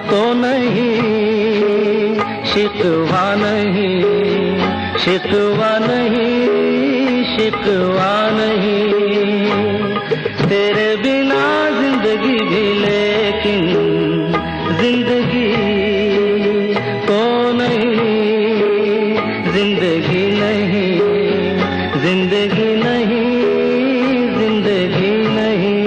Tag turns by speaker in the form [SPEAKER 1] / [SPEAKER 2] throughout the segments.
[SPEAKER 1] तो नहीं, शिकवा नहीं, शिकवा नहीं, शिकवा नहीं। तेरे बिना जिंदगी भी लेकिन जिंदगी तो नहीं, जिंदगी नहीं, जिंदगी नहीं, जिंदगी नहीं।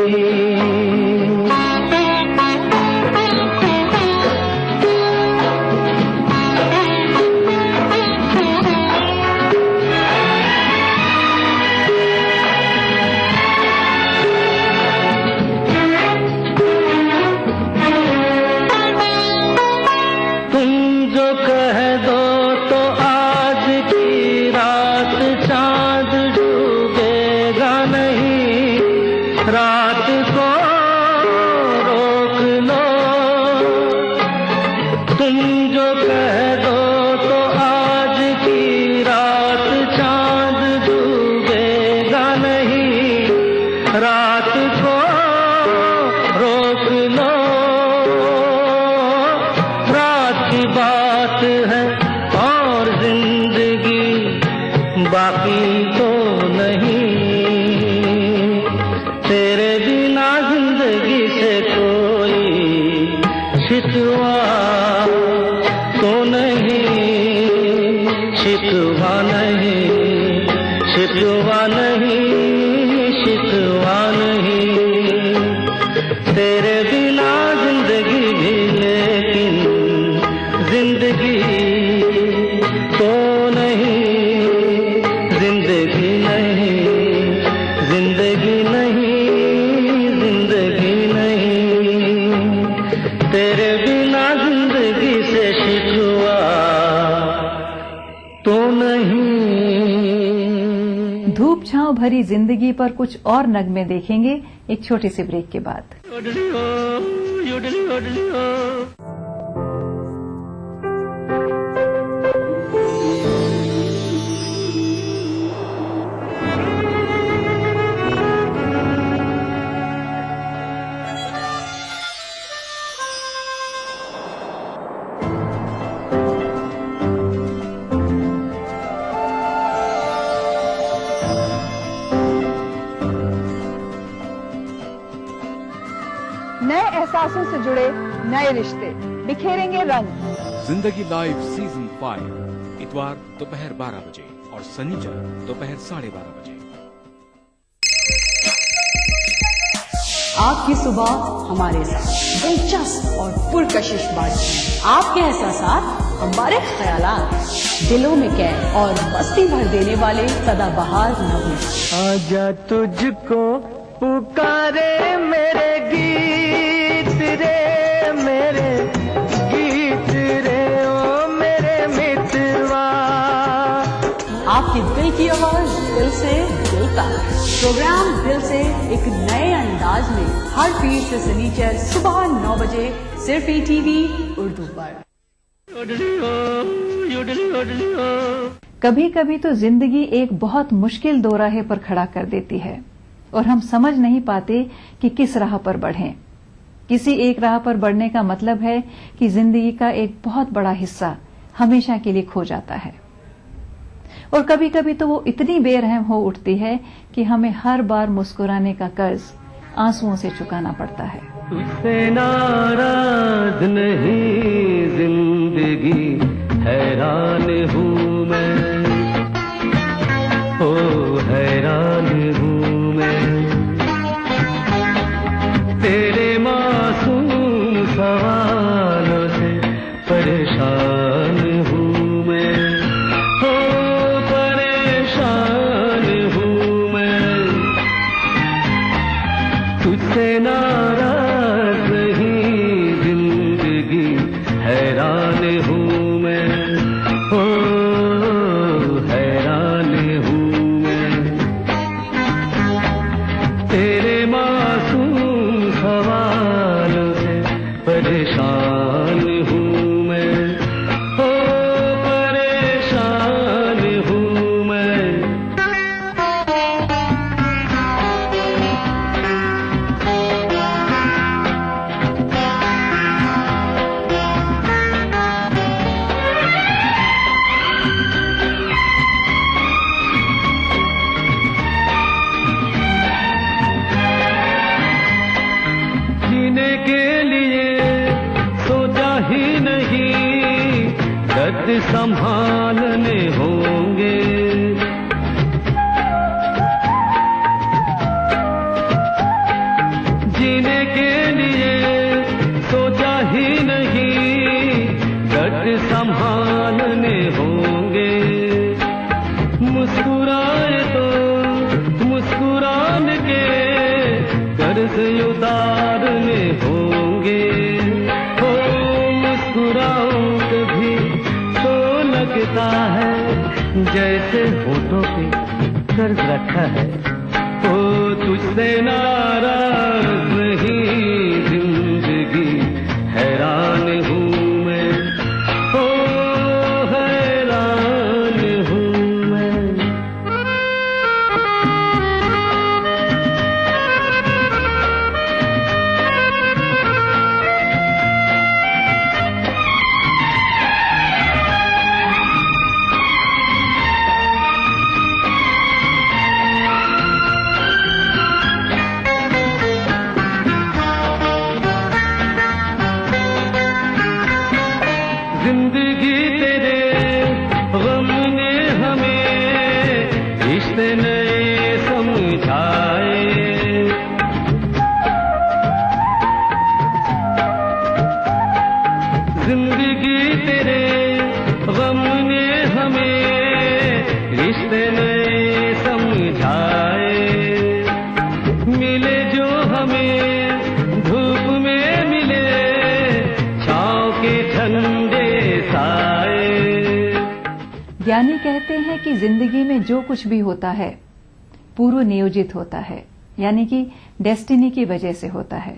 [SPEAKER 1] रात को रोक लो, तुम जो कह दो तो आज की रात चांद डूबेगा नहीं। रात को रोक लो, रात की बात है और जिंदगी बाकी तो नहीं। तेरे बिना जिंदगी से कोई शिकवा तो नहीं, शिकवा नहीं, शिकवा नहीं, शिकवा नहीं। तेरे बिना जिंदगी भी लेकिन जिंदगी तो नहीं, जिंदगी नहीं, जिंदगी नहीं, जिंदगी नहीं। तेरे बिना जिंदगी से शिकवा तो नहीं।
[SPEAKER 2] धूप छांव भरी जिंदगी पर कुछ और नगमे देखेंगे एक छोटे से ब्रेक के बाद।
[SPEAKER 3] नए एहसासों से जुड़े नए रिश्ते बिखेरेंगे रंग।
[SPEAKER 4] जिंदगी लाइव सीजन 5 इतवार दोपहर 12 बजे और शनिवार दोपहर 12:30 बजे।
[SPEAKER 5] आपकी सुबह हमारे साथ दिलचस्प और पुरकशिश बातचीत, आपके एहसासात हमारे ख्यालात, दिलों में कैद और मस्ती भर देने वाले सदाबहार नगमे।
[SPEAKER 1] आजा तुझको पुकारे मेरे गीत रे, मेरे गीत रे, ओ मेरे मितवा।
[SPEAKER 5] आपकी दिल की आवाज दिल से दिल तक। प्रोग्राम दिल से एक नए अंदाज में हर पीर से शनिचर सुबह 9 बजे सिर्फ ईटीवी उर्दू पर।
[SPEAKER 2] कभी कभी तो जिंदगी एक बहुत मुश्किल दोराहे पर खड़ा कर देती है और हम समझ नहीं पाते कि किस राह पर बढ़ें। किसी एक राह पर बढ़ने का मतलब है कि जिंदगी का एक बहुत बड़ा हिस्सा हमेशा के लिए खो जाता है। और कभी कभी तो वो इतनी बेरहम हो उठती है कि हमें हर बार मुस्कुराने का कर्ज आंसुओं से चुकाना पड़ता है।
[SPEAKER 1] तुझसे नाराज नहीं जिंदगी, हैरान हूँ मैं, ओ हैरान हूँ मैं। तेरे मासूम सवालों से परेशान हूँ मैं, ओ परेशान हूँ मैं। तुझसे नाराज नहीं के लिए सोचा ही नहीं, दर्द संभालने होंगे। जीने के लिए सोचा ही नहीं, दर्द संभालने होंगे। मुस्कुराए तो मुस्कुरान के कर्ज उतारने होंगे। हो मुस्कुराओ कभी तो लगता है जैसे होठों पे कर्ज रखा है। हो तुझसे नाराज नहीं जिंदगी, हैरान हूँ मैं, हो हैरान हूँ मैं। जिंदगी तेरे गम ने हमें रिश्ते नए समझाए। जिंदगी तेरे गम ने हमें रिश्ते नए समझाए। मिले जो हमें धूप में मिले, छाँव के ठंडे साए।
[SPEAKER 2] ज्ञानी कहते हैं कि जिंदगी में जो कुछ भी होता है पूर्व नियोजित होता है, यानी कि डेस्टिनी की वजह से होता है।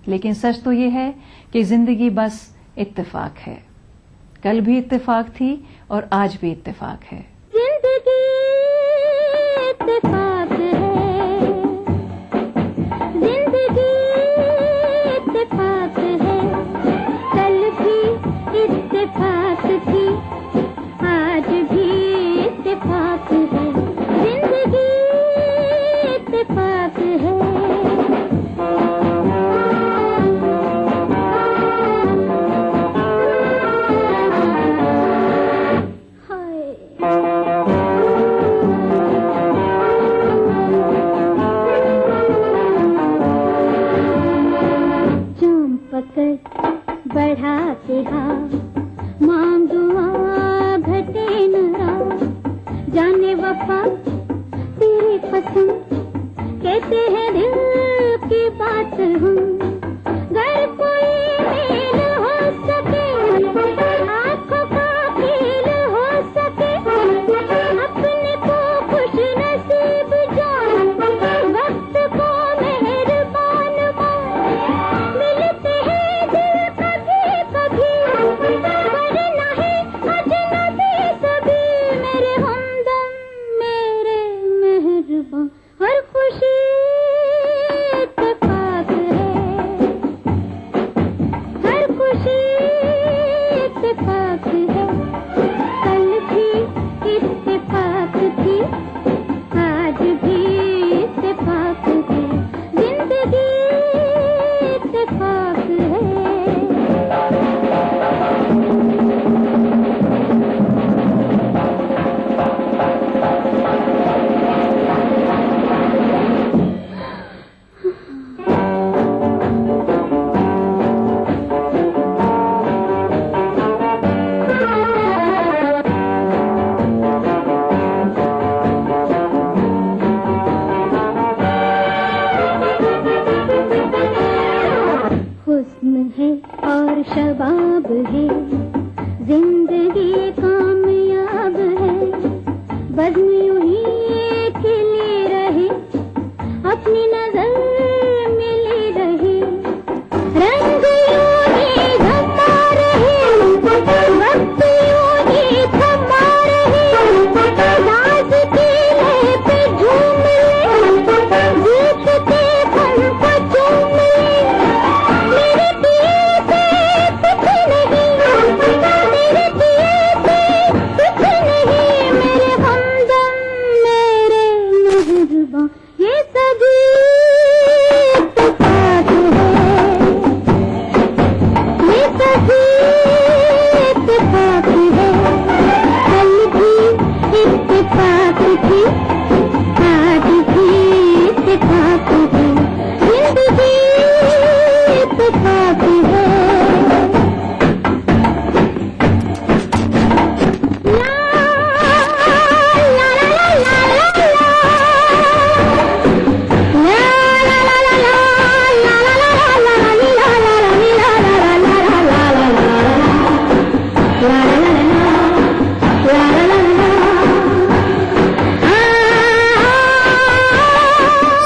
[SPEAKER 2] लेकिन सच तो यह है कि जिंदगी बस इत्तेफाक है। कल भी इत्तेफाक थी और आज भी इत्तेफाक है।
[SPEAKER 6] जिंदगी इत्तेफाक है, जिंदगी इत्तेफाक है। कल भी इत्तेफाक थी, आज भी इत्तेफाक है। जिंदगी इत्तेफाक है। बढ़ाते हाथ मांग दुआ घटे न रात, जाने वफा तेरी पसंद कहते हैं दिल की बात हम। घर कोई मेल हो सके, आंखों का खेल हो सके, अपने को खुश नसीब जान, वक्त को मेहरबान मान। मिलते हैं दिल कभी कभी, वरना है अजनबी सभी। मेरे हमदम मेरे मेहरबान, हर खुशी इत्तेफाक है, हर खुशी इत्तेफाक है। कल भी इत्तेफाक थी, आज भी इत्तेफाक है। जिंदगी इत्तेफाक है। हुस्न है और शबाब है, जिंदगी कामयाब है। बज़्म यूं ही खिली रहे, अपनी नजर मिली रहे। रंग यूं ही जमा रहे, वक्त यूं ही थमा रहे। राज के लय पे झूम ले, जीतते पल को चूम ले। मेरे दिए पे कुछ नहीं, मेरे दिए पे कुछ नहीं। मेरे हमदम मेरे मेहरबान, ये सभी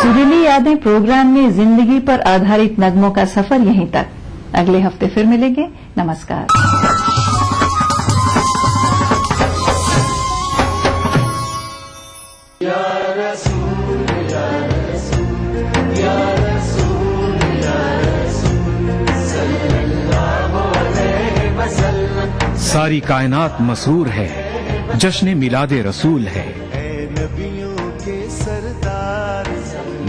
[SPEAKER 2] सुरीली यादें प्रोग्राम में जिंदगी पर आधारित नगमों का सफर यहीं तक। अगले हफ्ते फिर मिलेंगे। नमस्कार।
[SPEAKER 4] सारी कायनात मसरूर है, जश्न मिलादे रसूल है।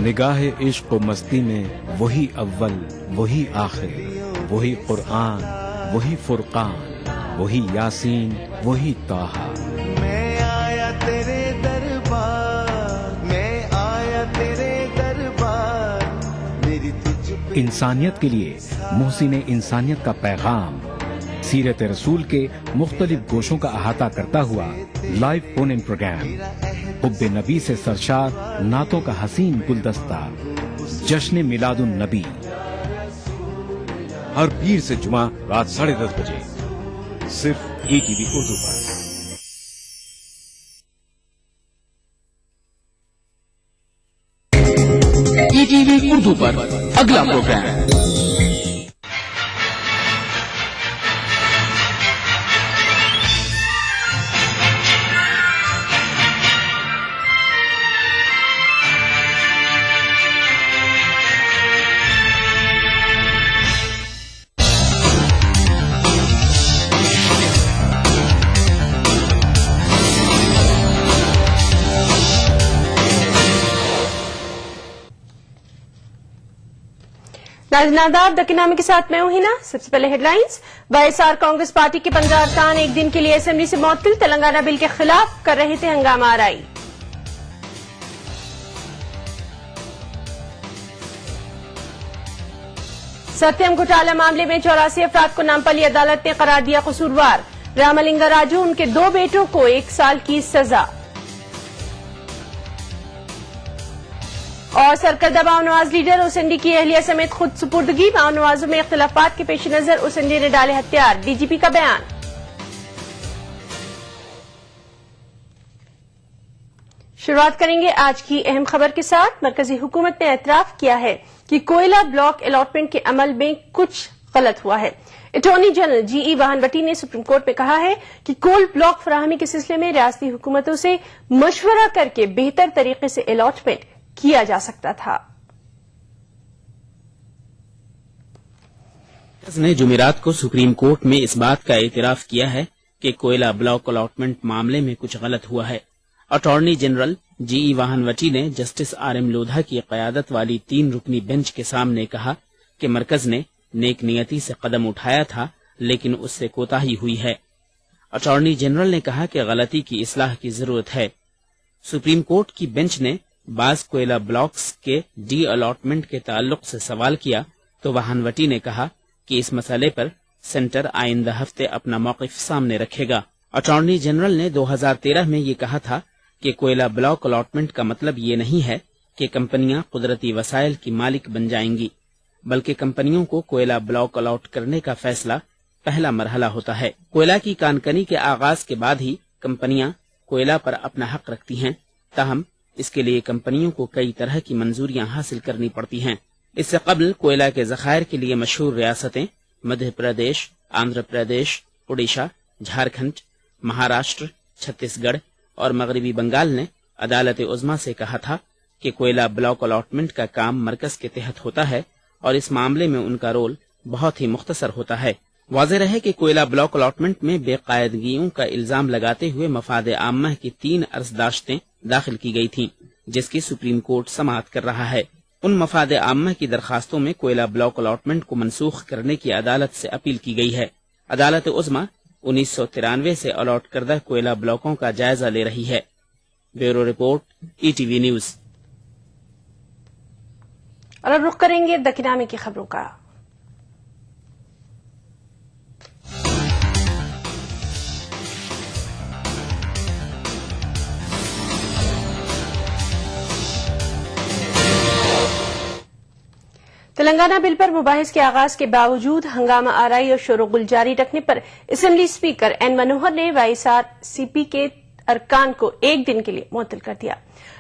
[SPEAKER 4] निगाहे इश्क व मस्ती में वही अव्वल वही आखिर, वही कुरआन वही फुरकान, वही यासीन वही ताहा।
[SPEAKER 7] मैं आया तेरे दरबार, मैं आया तेरे दरबार, मेरी तुझ
[SPEAKER 4] इंसानियत के लिए मोहसिन इंसानियत का पैगाम सीरत रसूल के मुख्तलिफ गोशों का अहाता करता हुआ लाइव फोन इन प्रोग्राम, हुब्बे नबी से सरशार नातों का हसीन गुलदस्ता, जश्न मिलादुन नबी, हर पीर से जुमा रात 10:30 बजे सिर्फ ETV उर्दू पर।
[SPEAKER 8] ETV उर्दू पर अगला प्रोग्राम
[SPEAKER 9] नाज़रीन, दकिनामे के साथ मैं हूं हिना। सबसे पहले हेडलाइंस। वाईएसआर कांग्रेस पार्टी के 15 अरकान एक दिन के लिए असेंबली से मुअत्तल, तेलंगाना बिल के खिलाफ कर रहे थे हंगामा आराई। सत्यम घोटाला मामले में 84 अफराद को नामपल्ली अदालत ने करार दिया कसूरवार। रामलिंगा राजू उनके 2 बेटों को 1 साल की सजा। और सरकर्दा माओ नवाज लीडर ओसंडी की अहलिया समेत खुद सुपुर्दगी। माओ नवाजों में इख्तिलाफात के पेश नजर ओसंडी ने डाले हथियार, डीजीपी का बयान। शुरुआत करेंगे आज की अहम खबर के साथ। मरकजी हुकूमत ने एतराफ किया है कि कोयला ब्लॉक अलॉटमेंट के अमल में कुछ गलत हुआ है। अटॉर्नी जनरल जीई वाहनवटी ने सुप्रीम कोर्ट में कहा है कि कोल ब्लॉक फराहमी के सिलसिले में रियासती हुकूमतों से मशवरा करके बेहतर तरीके से अलॉटमेंट किया जा सकता था।
[SPEAKER 8] ने जुमेरात को सुप्रीम कोर्ट में इस बात का एतराफ किया है कि कोयला ब्लॉक अलॉटमेंट मामले में कुछ गलत हुआ है। अटॉर्नी जनरल जीई वाहनवटी ने जस्टिस RM लोधा की क़यादत वाली 3 रुकनी बेंच के सामने कहा कि मरकज ने नेक नियति से कदम उठाया था, लेकिन उससे कोताही हुई है। अटॉर्नी जनरल ने कहा कि गलती की इस्लाह की जरूरत है। सुप्रीम कोर्ट की बेंच ने बाज कोयला ब्लॉक्स के डी अलॉटमेंट के ताल्लुक से सवाल किया तो वाहनवटी ने कहा कि इस मसले पर सेंटर आइंदा हफ्ते अपना मौक़िफ सामने रखेगा। अटॉर्नी जनरल ने 2013 में ये कहा था कि कोयला ब्लॉक अलॉटमेंट का मतलब ये नहीं है कि कंपनियां कुदरती वसाइल की मालिक बन जाएंगी, बल्कि कंपनियों को कोयला ब्लॉक अलॉट करने का फैसला पहला मरहला होता है। कोयला की कानकनी के आगाज के बाद ही कंपनियां कोयला पर अपना हक रखती हैं, ताहम इसके लिए कंपनियों को कई तरह की मंजूरियां हासिल करनी पड़ती हैं। इससे कबल कोयला के ज़खायर के लिए मशहूर रियासतें मध्य प्रदेश, आंध्र प्रदेश, उड़ीसा, झारखंड, महाराष्ट्र, छत्तीसगढ़ और मगरबी बंगाल ने अदालत उज़्मा से कहा था कि कोयला ब्लॉक अलॉटमेंट का काम मरकज के तहत होता है और इस मामले में उनका रोल बहुत ही मुख्तसर होता है। वाज़ेह रहे कि कोयला ब्लॉक अलॉटमेंट में बेकायदगियों का इल्जाम लगाते हुए मफाद आम्मा की 3 अर्जदाश्तें दाखिल की गई थीं, जिसकी सुप्रीम कोर्ट समाअत कर रहा है। उन मफाद आम्मा की दरखास्तों में कोयला ब्लॉक अलॉटमेंट को मनसूख करने की अदालत से अपील की गई है। अदालत उज़्मा 1993 से अलॉट करदा कोयला ब्लॉकों का जायजा ले रही है। Bureau report, ETV news.
[SPEAKER 9] और अब रुख करेंगे दकिनामे की खबरों का। तेलंगाना बिल पर मुबाहिस के आगाज के बावजूद हंगामा आराई और शोरगुल जारी रखने पर असेंबली स्पीकर एन मनोहर ने वाईएसआर-सीपी के अरकान को एक दिन के लिए मुअत्तल कर दिया।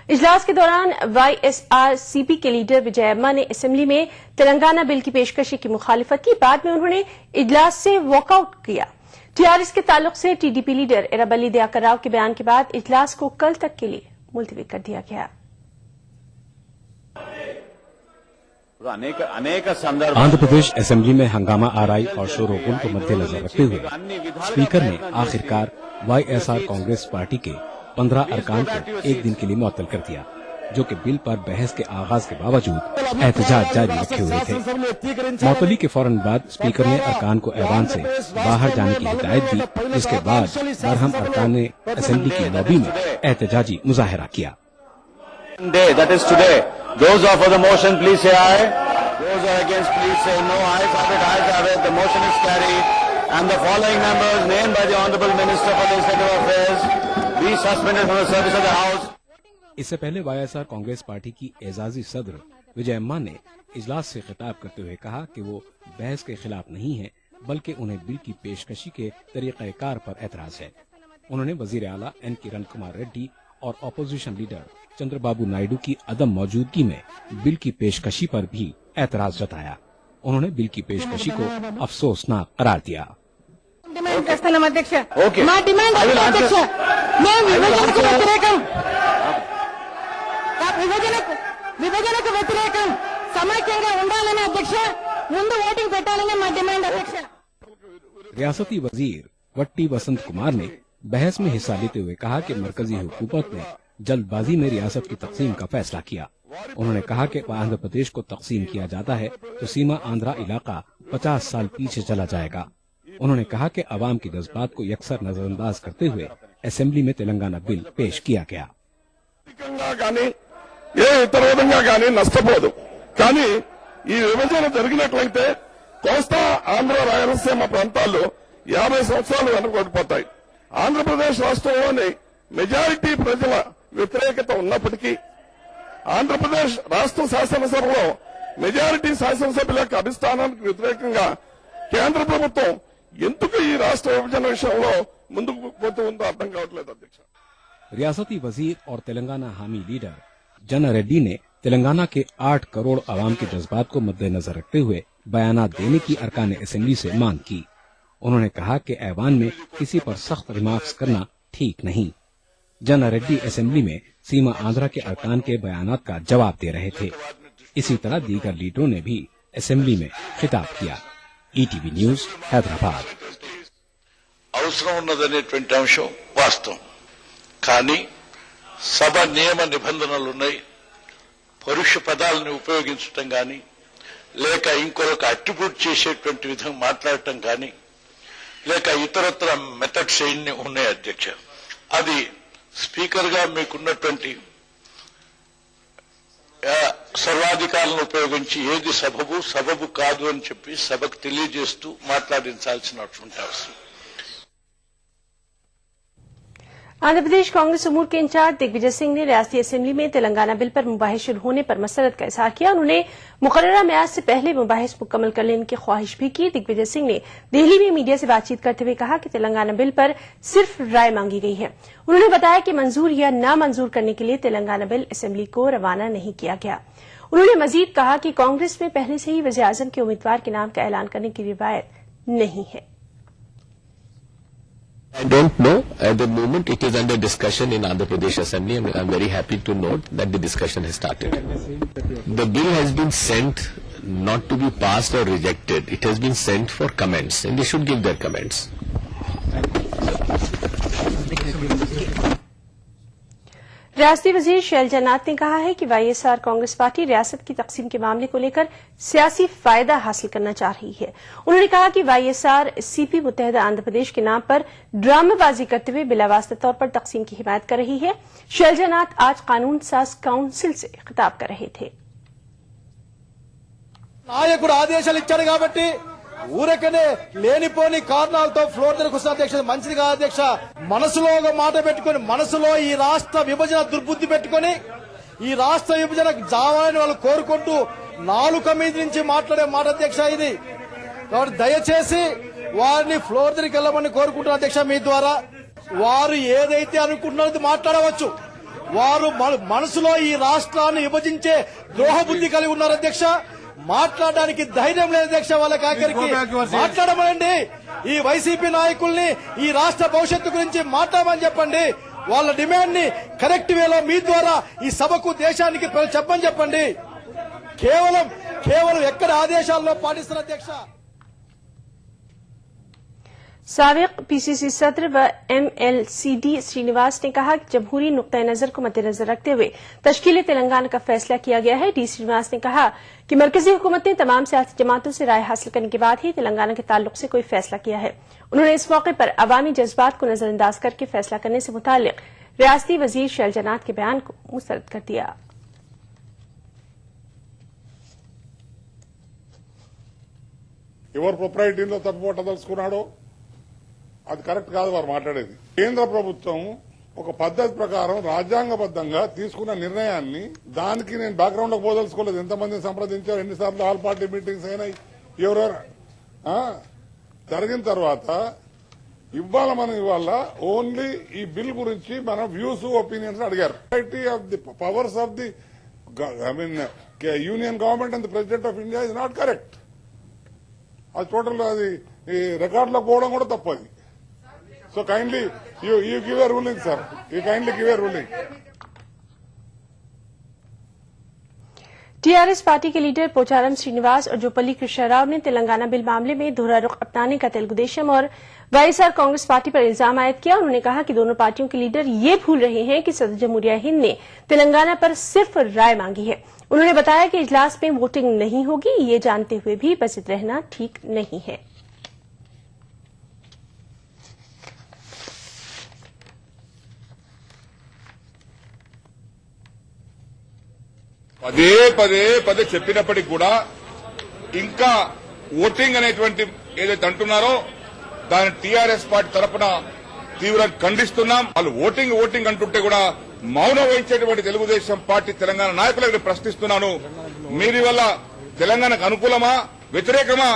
[SPEAKER 9] इजलास के दौरान वाईएसआर-सीपी के लीडर विजयम्मा ने असेंबली में तेलंगाना बिल की पेशकशी की मुखालिफत की। बाद में उन्होंने इजलास से वॉकआउट किया। टीआरएस के ताल्लुक से टीडीपी लीडर एराबल्ली दयाकर राव के बयान के बाद इजलास को कल तक के लिए मुलतवी कर दिया गया।
[SPEAKER 4] आंध्र प्रदेश असेंबली में हंगामा आराई और शोरगुल को मद्देनजर रखते हुए स्पीकर ने आखिरकार वाईएसआर कांग्रेस पार्टी के 15 अरकान को एक दिन के लिए मुअत्तल कर दिया, जो कि बिल पर बहस के आगाज के बावजूद एहतजाज जारी रखे हुए थे। मुअत्तली के फौरन बाद स्पीकर ने अरकान को ऐवान से बाहर जाने की हिदायत दी, जिसके बाद बरहम अरकान ने असेंबली की लॉबी में एहतजाजी मुजाहरा किया।
[SPEAKER 10] Those are for the motion, please say aye. Those are against, please say no. Ayes have it, ayes have it. The motion is carried. And the following members named by the Honourable Minister for Legislative Affairs be suspended from the service of the House.
[SPEAKER 4] इससे पहले YSR Congress party की एजाजी सदर विजयम्मा ने इजलास से खिताब करते हुए कहा कि वो बहस के खिलाफ नहीं है, बल्कि उन्हें बिल की पेशकशी के तरीक़ेकार पर एतराज है। उन्होंने वजीर आला एन किरण कुमार रेड्डी और अपोजिशन लीडर चंद्रबाबू नायडू की अदम मौजूदगी में बिल की पेशकशी पर भी एतराज जताया। उन्होंने बिल की पेशकशी को अफसोसनाक करार दिया। रियासती वजीर वट्टी वसंत कुमार ने बहस में हिस्सा लेते हुए कहा कि मरकजी हुकूमत ने जल्दबाजी में रियासत की तकसीम का फैसला किया। उन्होंने कहा कि आंध्र प्रदेश को तकसीम किया जाता है तो सीमा आंध्रा इलाका 50 साल पीछे चला जाएगा। उन्होंने कहा कि अवाम के जज्बात को यकसर नजरअंदाज करते हुए असेंबली में तेलंगाना बिल पेश किया गया।
[SPEAKER 11] కానీ ఈ విభజన జరిగినట్లయితే కోస్తా ఆంధ్ర రాయలసీమ ప్రాంతాల్లో 50 సంవత్సరాలు వెనకబడిపోతాయి. ఆంధ్రప్రదేశ్ రాష్ట్రంలోని మెజారిటీ ప్రజల వ్యతిరేకత ఉన్నప్పటికీ ఆంధ్రప్రదేశ్ రాష్ట్ర శాసనసభలో మెజారిటీ శాసనసభ్యుల యొక్క అభిస్థానానికి వ్యతిరేకంగా కేంద్ర ప్రభుత్వం ఎందుకు ఈ రాష్ట్ర విభజన విషయంలో ముందుకు పోతూ ఉందో అర్థం కావట్లేదు అధ్యక్ష।
[SPEAKER 4] रियासती वजीर और तेलंगाना हामी लीडर जन रेड्डी ने तेलंगाना के 8 करोड़ आवाम के जज्बात को मद्देनजर रखते हुए बयानात देने की अरकान असेंबली से मांग की। उन्होंने कहा कि ऐवान में किसी पर सख्त रिमार्क्स करना ठीक नहीं। जन रेड्डी असेंबली में सीमा आंध्रा के अरकान के बयानात का जवाब दे रहे थे। इसी तरह दीगर लीडरों ने भी असेंबली में खिताब किया। ETV news Hyderabad.
[SPEAKER 11] అవసరం ఉన్నదనేటువంటి అంశం వాస్తవం, కానీ సభ నియమ నిబంధనలున్నాయి. పరుష పదాలను ఉపయోగించటం గాని లేక ఇంకొక అట్రిబ్యూట్ చేసేటువంటి విధంగా మాట్లాడటం గాని లేక ఇతరత్ర మెథడ్స్ ఎన్ని ఉన్నాయి అధ్యక్ష. అది స్పీకర్ గా మీకున్నటువంటి సర్వాధికారులను ఉపయోగించి ఏది సబబు కాదు అని చెప్పి సభకు తెలియజేస్తూ మాట్లాడించాల్సినటువంటి అవసరం।
[SPEAKER 9] आंध्र प्रदेश कांग्रेस उमूर के इंचार्ज दिग्विजय सिंह ने रियासती असेंबली में तेलंगाना बिल पर मुबाहिस शुरू होने पर मसरत का इजहार किया। उन्होंने मुकर्ररा मियाद से पहले मुबाहिस मुकम्मल कर लेने की ख्वाहिश भी की। दिग्विजय सिंह ने दिल्ली में मीडिया से बातचीत करते हुए कहा कि तेलंगाना बिल पर सिर्फ राय मांगी गई है। उन्होंने बताया कि मंजूर या नामंजूर करने के लिए तेलंगाना बिल असेंबली को रवाना नहीं किया गया। उन्होंने मजीद कहा कि कांग्रेस में पहले से ही वज़ीर आज़म के उम्मीदवार के नाम का ऐलान करने की रिवायत नहीं है।
[SPEAKER 12] I don't know. At the moment, it is under discussion in Andhra Pradesh Assembly. I'm very happy to note that the discussion has started. The bill has been sent not to be passed or rejected. It has been sent for comments, and they should give their comments.
[SPEAKER 9] रियासती वजीर शैलजा नाथ ने कहा है कि YSR Congress party रियासत की तकसीम के मामले को लेकर सियासी फायदा हासिल करना चाह रही है। उन्होंने कहा कि वाईएसआर सीपी मुत्तहिदा आंध्र प्रदेश के नाम पर ड्रामेबाजी करते हुए बिलावास्ता तौर पर तकसीम की हिमायत कर रही है। शैलजा नाथ आज कानून साज काउंसिल से खिताब कर रहे थे।
[SPEAKER 13] నాయకుడు ఆదేశాలు ఇచ్చాడు కాబట్టి ఊరకనే లేనిపోని కారణాలతో ఫ్లోర్ దగ్గరకు వస్తున్న అధ్యక్ష మంచిది కాదు అధ్యక్ష। మనసులో ఒక మాట పెట్టుకుని మనసులో ఈ రాష్ట్ర విభజన దుర్బుద్ధి పెట్టుకుని ఈ రాష్ట్ర విభజన జావాలని వాళ్ళు కోరుకుంటూ నాలుక మీద నుంచి మాట్లాడే మాట అధ్యక్ష ఇది. కాబట్టి దయచేసి వారిని ఫ్లోర్ దగ్గరికి వెళ్ళమని కోరుకుంటున్నా అధ్యక్ష. మీ ద్వారా వారు ఏదైతే అనుకుంటున్నారో మాట్లాడవచ్చు. వారు మనసులో ఈ రాష్ట్రాన్ని విభజించే ద్రోహ బుద్ధి కలిగి ఉన్నారు అధ్యక్ష. మాట్లాడడానికి ధైర్యం లేదు అధ్యక్ష. వాళ్ళకి ఆఖరికి మాట్లాడమనండి. ఈ వైసీపీ నాయకుల్ని ఈ రాష్ట్ర భవిష్యత్తు గురించి మాట్లాడమని చెప్పండి. వాళ్ళ డిమాండ్ ని కరెక్ట్ వేలో మీ ద్వారా ఈ సభకు దేశానికి చెప్పని చెప్పండి. కేవలం ఎక్కడ ఆదేశాల్లో పాటిస్తున్నారు అధ్యక్ష.
[SPEAKER 9] साबिक पीसीसी सदर व एमएलसीडी श्रीनिवास ने कहा कि जमहूरी नुक्ता नजर को मद्देनजर रखते हुए तश्कील तेलंगाना का फैसला किया गया है. डी श्रीनिवास ने कहा कि मरकजी हुकूमत ने तमाम सियासी जमातों से राय हासिल करने के बाद ही तेलंगाना के ताल्लुक से कोई फैसला किया है. उन्होंने इस मौके पर अवामी जज्बात को नजरअंदाज करके फैसला करने से मुताल्लिक रियासती वजीर शैलजनात के बयान को मुस्तरद कर दिया.
[SPEAKER 11] ఎవరు ప్రొప్రైటీలో తప్పుపట్టదలుచుకున్నాడో అది కరెక్ట్ కాదు వారు మాట్లాడేది. కేంద్ర ప్రభుత్వం ఒక పద్ధతి ప్రకారం రాజ్యాంగబద్దంగా తీసుకున్న నిర్ణయాన్ని దానికి నేను బ్యాక్గ్రౌండ్ లో పోదలుచుకోలేదు. ఎంతమందిని సంప్రదించారు, ఎన్నిసార్లు ఆల్ పార్టీ మీటింగ్స్ అయినాయి, ఎవరెవరు జరిగిన తర్వాత ఇవాళ ఓన్లీ ఈ బిల్ గురించి మన వ్యూస్ ఒపీనియన్స్ అడిగారు. Of the powers of the union government and the president of India is not correct. అది టోటల్ అది రికార్డులో పోవడం కూడా తప్పది. So kindly, you give a ruling, sir. You kindly give a ruling.
[SPEAKER 9] TRS party के leader Pocharam Srinivas और जोपल्ली कृष्णा राव ने Telangana bill मामले में दोहरा रुख अपनाने का तेलुगुदेशम और वाईएसआर कांग्रेस पार्टी पर इल्जाम आयद किया. उन्होंने कहा कि दोनों पार्टियों के लीडर ये भूल रहे हैं कि सदर जमहूरिया हिंद ने तेलंगाना पर सिर्फ राय मांगी है. उन्होंने बताया कि इजलास में वोटिंग नहीं होगी, ये जानते हुए भी बचित रहना ठीक नहीं है.
[SPEAKER 11] పదే పదే చెప్పినప్పటికీ కూడా ఇంకా ఓటింగ్ అనేటువంటి ఏదైతే అంటున్నారో దాని టీఆర్ఎస్ పార్టీ తరఫున తీవ్రంగా ఖండిస్తున్నాం. వాళ్ళు ఓటింగ్ అంటుంటే కూడా మౌనం వహించేటువంటి తెలుగుదేశం పార్టీ తెలంగాణ నాయకులకు ప్రశ్నిస్తున్నాను. మీరు వల్ల తెలంగాణకు అనుకూలమా వ్యతిరేకమా?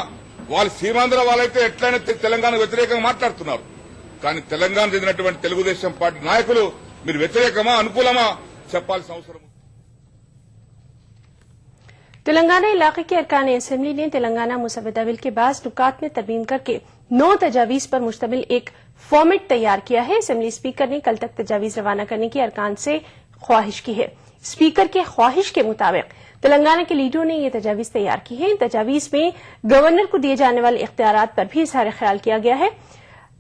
[SPEAKER 11] వాళ్ళు సీమాంధ్ర వాళ్ళైతే ఎట్లయినా తెలంగాణ వ్యతిరేకంగా మాట్లాడుతున్నారు. కానీ తెలంగాణ చెందినటువంటి తెలుగుదేశం పార్టీ నాయకులు మీరు వ్యతిరేకమా అనుకూలమా చెప్పాల్సిన అవసరం.
[SPEAKER 9] तेलंगाना इलाके के अरकान असेंबली ने तेलंगाना मुसवदा बिल के बाद नुकात में तरमीम करके 9 तजावीज पर मुश्तमिल एक फॉर्मेट तैयार किया है. असेंबली स्पीकर ने कल तक तजावीज रवाना करने की अरकान से ख्वाहिश की है. स्पीकर के ख्वाहिश के मुताबिक तेलंगाना के लीडरों ने ये तजावीज तैयार की है. इन तजावीज में गवर्नर को दिए जाने वाले इख्तियारात पर भी इजहार ख्याल किया गया है.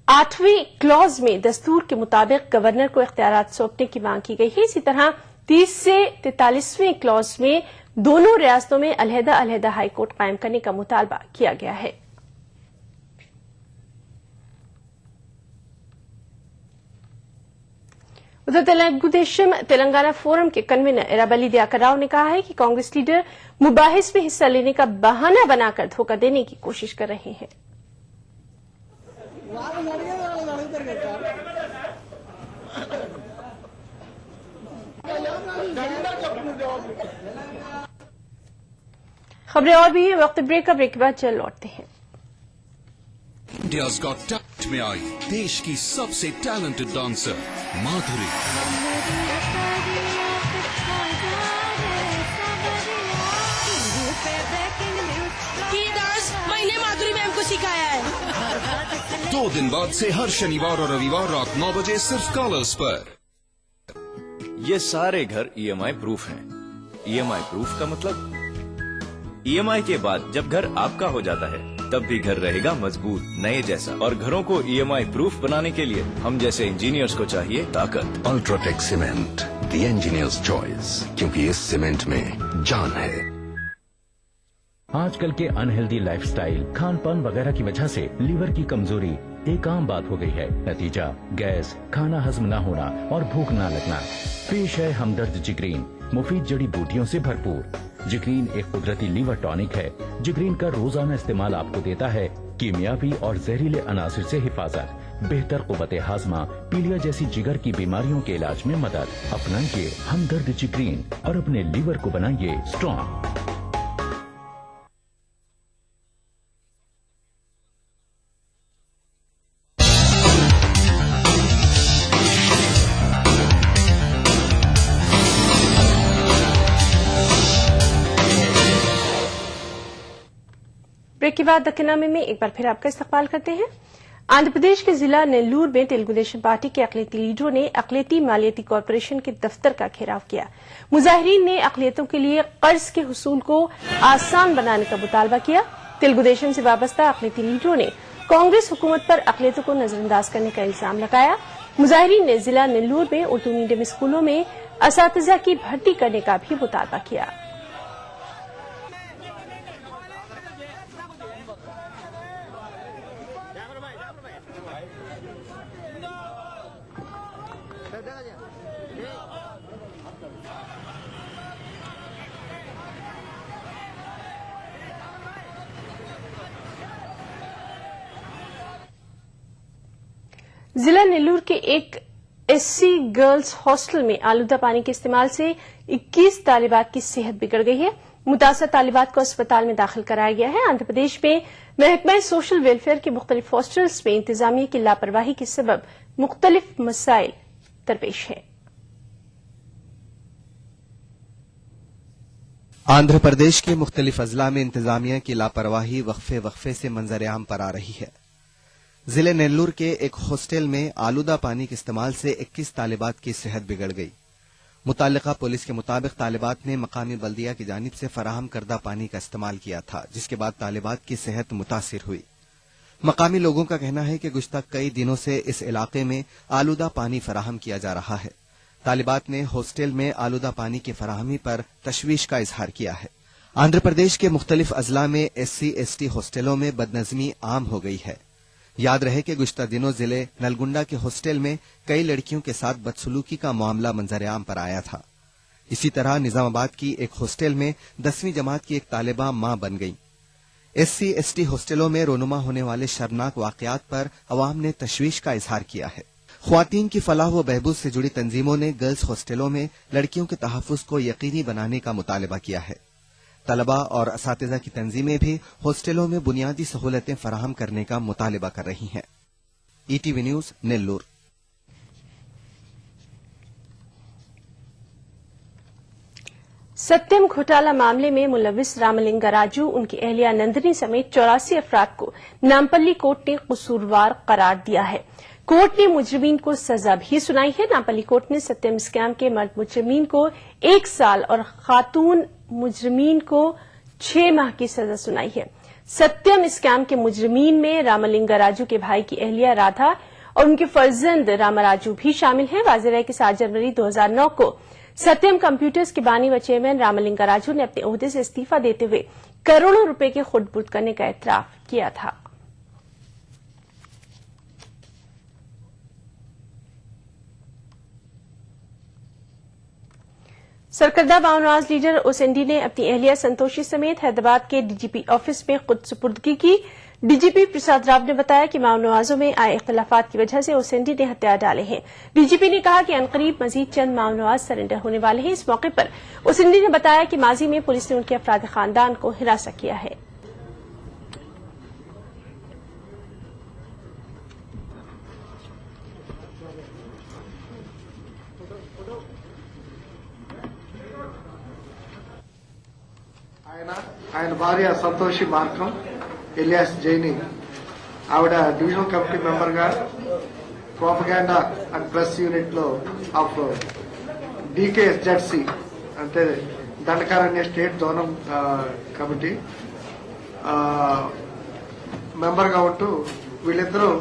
[SPEAKER 9] 8वीं क्लॉज में दस्तूर के मुताबिक गवर्नर को इख्तियारात सौंपने की मांग की गई है. इसी तरह 30 से 43वें क्लॉज में दोनों रियासतों में अलहदा हाईकोर्ट कायम करने का मुतालबा किया गया है. उधर तेलुगुदेशम तेलंगाना फोरम के कन्वीनर इराबली दयाकर राव ने कहा है कि कांग्रेस लीडर मुबाहिस में हिस्सा लेने का बहाना बनाकर धोखा देने की कोशिश कर रहे हैं. खबरें और भी है. वक्त ब्रेक के बाद चल लौटते हैं.
[SPEAKER 14] इंडियाज़ गॉट टैलेंट में आई देश की सबसे टैलेंटेड डांसर माधुरी.
[SPEAKER 15] ये डांस मैंने माधुरी मैम को सिखाया है.
[SPEAKER 14] 2 दिन बाद से हर शनिवार और रविवार रात 9 बजे सिर्फ कलर्स पर.
[SPEAKER 16] ये सारे घर ईएमआई प्रूफ हैं. ईएमआई प्रूफ का मतलब ईएमआई के बाद जब घर आपका हो जाता है तब भी घर रहेगा मजबूत नए जैसा. और घरों को ईएमआई प्रूफ बनाने के लिए हम जैसे इंजीनियर्स को चाहिए ताकत.
[SPEAKER 17] UltraTech cement, the engineers choice, क्योंकि इस सीमेंट में जान है.
[SPEAKER 18] आजकल के अनहेल्दी लाइफस्टाइल, खान पान वगैरह की वजह से लीवर की कमजोरी एक आम बात हो गई है. नतीजा गैस, खाना हजम न होना और भूख न लगना. पेश है हमदर्द जिग्रीन, मुफीद जड़ी बूटियों से भरपूर. जिग्रीन एक कुदरती लीवर टॉनिक है. जिग्रीन का रोजाना इस्तेमाल आपको देता है कीमियावी और जहरीले अनासिर से हिफाजत, बेहतर कुव्वते हाजमा, पीलिया जैसी जिगर की बीमारियों के इलाज में मदद. अपनाइए हमदर्द जिग्रीन और अपने लीवर को बनाइए स्ट्रॉन्ग.
[SPEAKER 9] ब्रेक के बाद दक्कनामे में एक बार फिर आपका इस्तकबाल करते हैं। आंध्र प्रदेश के जिला नेल्लूर में तेलुगु देशम पार्टी के अकलियती लीडरों ने अकलियती मालियती कॉरपोरेशन के दफ्तर का घेराव किया। मुजाहिरीन ने अकलियतों के लिए कर्ज के हुसूल को आसान बनाने का मुतालबा किया। तेलुगु देशम से वाबस्ता अकलियती लीडरों ने कांग्रेस हुकूमत पर अकलियतों को नजरअंदाज करने का इल्जाम लगाया। मुजाहिरीन ने जिला नेल्लूर में उर्दू मीडियम स्कूलों में असातिज़ा की भर्ती करने का भी मुतालबा किया। जिला नेल्लूर के एक एससी गर्ल्स हॉस्टल में आलूदा पानी के इस्तेमाल से 21 तालिबात की सेहत बिगड़ गई है। मुतासर तालिबात को अस्पताल में दाखिल कराया गया है। आंध्र प्रदेश में महकमा सोशल वेलफेयर के मुख्तलिफ हॉस्टल्स में इंतजामिया की लापरवाही के सबब मुख्तलिफ मसाइल दरपेश है।
[SPEAKER 19] आंध्र प्रदेश के मुख्तलिफ अजला में इंतजामिया की लापरवाही वक्फे से मंजर-ए-आम पर आ रही है। जिले नेल्लूर के एक हॉस्टल में आलूदा पानी के इस्तेमाल से 21 तालिबात की सेहत बिगड़ गई। मुतालिका पुलिस के मुताबिक तालिबात ने मकामी बल्दिया की जानिब से फराहम करदा पानी का इस्तेमाल किया था, जिसके बाद तालिबात की सेहत मुतासिर हुई। मकामी लोगों का कहना है कि गुज़श्ता कई दिनों से इस इलाके में आलूदा पानी फराहम किया जा रहा है। तालिबात ने हॉस्टल में आलूदा पानी की फराहमी पर तशवीश का इजहार किया है। आंध्र प्रदेश के मुख्तलिफ अजला में SC/ST हॉस्टलों में बदनज़मी आम हो गई है। याद रहे कि गुज़श्ता दिनों जिले नलगुंडा के हॉस्टल में कई लड़कियों के साथ बदसलूकी का मामला मंजर-ए-आम पर आया था। इसी तरह निजामाबाद की एक हॉस्टल में 10वीं जमात की एक तालिबा मां बन गई। SC/ST हॉस्टलों में रोनुमा होने वाले शर्मनाक वाकयात पर अवाम ने तशवीश का इजहार किया है। ख्वातीन की फलाह व बहबूद से जुड़ी तंजीमों ने गर्ल्स हॉस्टलों में लड़कियों के तहफ़्फ़ुज़ को यकीनी बनाने का मुतालबा किया है। तलबा और असातिज़ा की तंजीमें भी हॉस्टलों में बुनियादी सहूलतें फराहम करने का मुतालबा कर रही हैं। ETV news Nellore.
[SPEAKER 9] सत्यम घोटाला मामले में मुलविस रामलिंगा राजू, उनकी अहलिया नंदिनी समेत 84 अफराद को नामपल्ली कोर्ट ने कसूरवार करार दिया है। कोर्ट ने मुजरिमीन को सजा भी सुनाई है। नामपल्ली कोर्ट ने सत्यम स्कैम के मर्द मुजरिमीन को 1 साल और खातून मुजरिमीन को 6 माह की सजा सुनाई है। सत्यम स्कैम के मुजरिमीन में रामलिंगा राजू के भाई की अहलिया राधा और उनके फर्जंद रामाराजू भी शामिल हैं। वाज़ेह रहे कि 7 जनवरी 2009 को सत्यम कंप्यूटर्स के बानी व चेयरमैन रामलिंगा राजू ने अपने ओहदे से इस्तीफा देते हुए करोड़ों रुपए के खुर्द-बुर्द करने का एतराफ किया था। सरकर्दा माओनवाज लीडर ओसेंडी ने अपनी अहलिया संतोषी समेत हैदराबाद के DGP ऑफिस में खुद सुपुर्दगी की। DGP प्रसाद राव ने बताया कि माओनवाजों में आए इख्तिलाफात की वजह से ओसेंडी ने हथियार डाले हैं। DGP ने कहा कि अनकरीब मजीद चंद माओनवाज सरेंडर होने वाले हैं। इस मौके पर ओसेंडी ने बताया कि माजी में पुलिस ने उनके अफराद खानदान को हिरासत किया है।
[SPEAKER 13] ఆయన భార్య సంతోషి మార్కం ఎలియాస్ జైని, ఆవిడ డివిజనల్ కమిటీ మెంబర్ గా ప్రోపగాండా అండ్ ప్రెస్ యూనిట్ లో ఆఫ్ DKSZC అంటే Dandakaranya state zonal committee member గా ఉంటూ వీళ్ళిద్దరూ